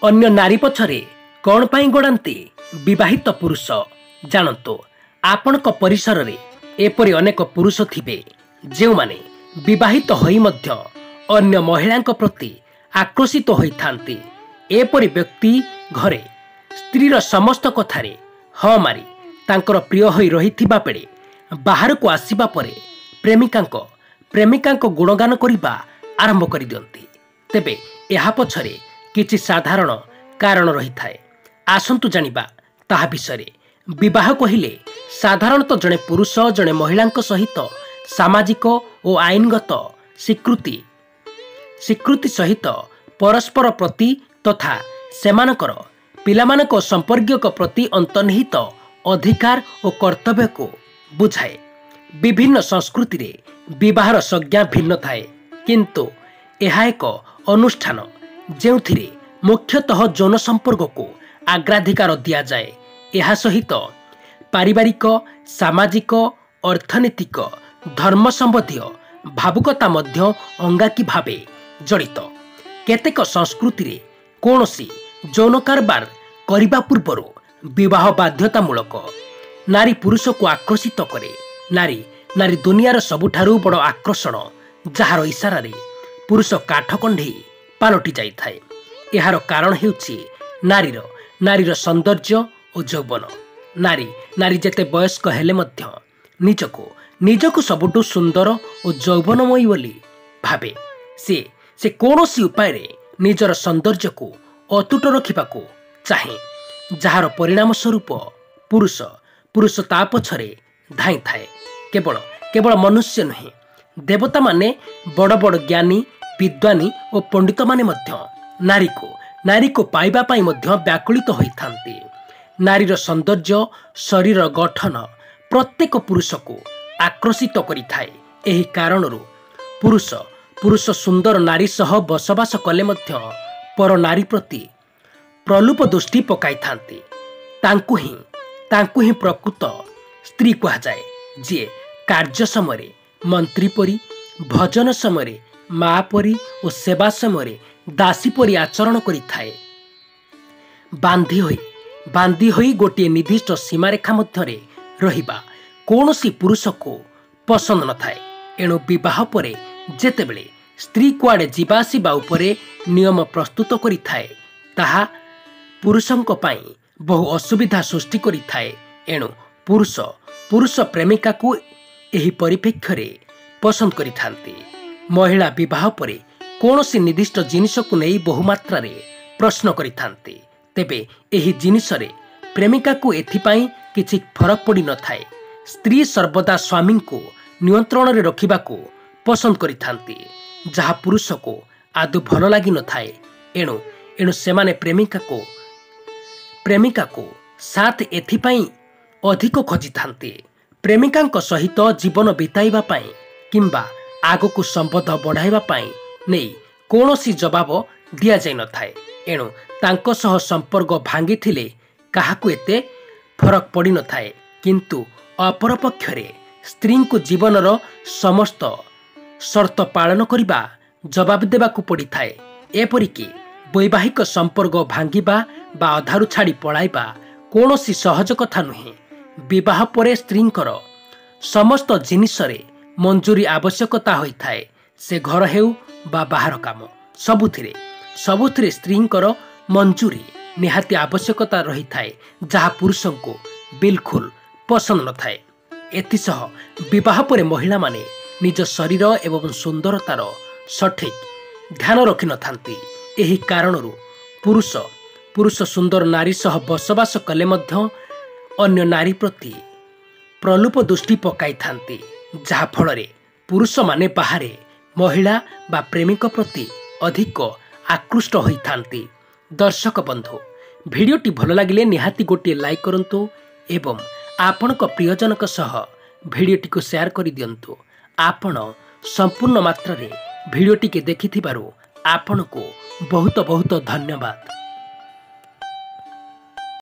अन्य नारी पछरे कौन पाई गोड़ाती विवाहित पुरुष जानतु आपणक परिसर रे एपरि अनेक पुरुष थिबे जेउ माने विवाहित होई मध्य अन्य महिलांक प्रति आक्रोशित होइथांती। एपरि व्यक्ति घरे स्त्रीर समस्त कथारे ह मारी तांकर प्रिय होई रहिथिबा बेले बाहर को आसीबा परे प्रेमिकांक गुणगान करिबा आरंभ करि दियंती। तेबे एहा पछरे किछि साधारण कारण रही थाए। आसंतु जानिबा ताहा विषय। विवाह कहिले साधारणतः जड़े पुरुष जड़े महिला सहित सामाजिक और आईनगत स्वीकृति सहित परस्पर प्रति तथा सेमानकर पिलामानक संपर्क प्रति अंतर्निहित अधिकार और कर्तव्य को बुझाए। विभिन्न संस्कृति रे विवाहर संज्ञा भिन्न थाए, किंतु यह एक अनुष्ठान जेउथिरे मुख्यतः जौन संपर्क को अग्राधिकार दिया जाए। यह सहित पारिवारिक सामाजिक अर्थनैतिक धर्म संबंधी भावुकता मध्य अंगाकी भावे जड़ित। केतेक संस्कृति रे कोनोसी जौन कारबार करिबा पूर्वरु विवाह बाध्यतामूलक। नारी पुरुष को आकर्षित करे। नारी दुनियार सबुठारु बड़ आकर्षण, जार इशारा रे पुरुष काठकंढी पालटि जाई थाए। यार कारण हेउछि नारीर सौंदर्य और यौवन। नारी जेते वयस्क हेले मध्य निजको सबुठु सुंदर और यौवनमयी बोली भावे। से कौनसी उपाय रे निजर सौंदर्य को अतुट रखिबाकू चाहे, जार परिणाम स्वरूप पुरुष ता पछरे धाई थाए। केवल मनुष्य नुहे, देवता माने बड़ बड़ ज्ञानी विद्वानी और पंडित माने मध्य नारी को पाइबा पाई मध्य व्याकुलित होइथांती। नारीर सौंदर्य शरीर गठन प्रत्येक पुरुष को आकर्षित करिथाए। एही कारणरू पुरुष सुंदर नारी सह बसवास कले मध्य पर नारी प्रति प्रलुप दृष्टि पकाई थांती। तांकु ही प्रकृत स्त्री कहा जाए, जे कार्य समय मंत्री परी, भजन समय माँ परी और सेवा समय दासी परी आचरण करि थाए। बांधी होई गोटे निर्दिष्ट सीमारेखा मध्यरे रहिबा कौनसी पुरुष को पसंद न थाए। एणु विवाह परे जेतेबेले स्त्री कुआडे जीवा आसिबा उपरे नियम प्रस्तुत करि थाए, ताहा पुरुषंक पाई बहु असुविधा सृष्टि करि थाए। एणु पुरुष प्रेमिका को एही परिप्रेक्ष्य रे पसंद करि थांती। महिला विवाह परे कौनसी निर्दिष्ट जिनिस को नहीं बहुमात्रा रे प्रश्न करि थांती। तेबे एही जिनिस रे प्रेमिका को एथिपाई किछि फरक पड़ी न थाए। स्त्री सर्वदा स्वामी को नियंत्रण रे रखिबा को पसंद करि थांती, जहा पुरुष को आदौ भल लागि न थाए। एणु सेमाने प्रेमिका को साथ एथिपाई अधिक खोजी थांती। प्रेमिकांक सहित जीवन बिताइबा पाई किंबा आगको संबंध बढ़ाइबा पाई नहीं कौनसी जवाब दिया जाय न थाए। एणु तांको सह संपर्क भांगी थिले काहाकू एते फरक पड़ी न थाए, किंतु अपर पक्षरे स्त्री को जीवनर समस्त शर्त पालन करिबा जवाब देबाकू पड़ी थाए। एपरिकी वैवाहिक संपर्क भांगिबा बा अधारू छाड़ी पळाइबा कौनसी सहज कथा नुहे। विवाह परे स्त्रींकर समस्त जिनिसरे मंजूरी आवश्यकता होई थाए। से घर हेउ बा बाहर काम सबुथिरे स्त्रींकर मंजूरी निहाती आवश्यकता रही थाए, जहा पुरुषों को बिल्कुल पसंद न थाए। एतिसह विवाह परे महिला माने निज शरीर एवं सुंदरतार सठिक ध्यान रखि न थांती। एही कारणरू पुरुष सुंदर नारी सह बसवास कले मध्य अन्य नारी प्रति प्रलुप दृष्टि पकाई थांती, जहा फଳରେ पुरुष माने बाहरे महिला बा प्रेमिक प्रति अधिक आकृष्ट होई थांती। दर्शक बंधु, भिडियोटी भल लागिले निहाती गोटे लाइक करंतु एवं आपणक प्रियजनक सह भिडियोटी को शेयर कर दियंतु। आपण संपूर्ण मात्रा रे भिडियोटी के देखिथिबारु आपनको बहुत बहुत धन्यवाद।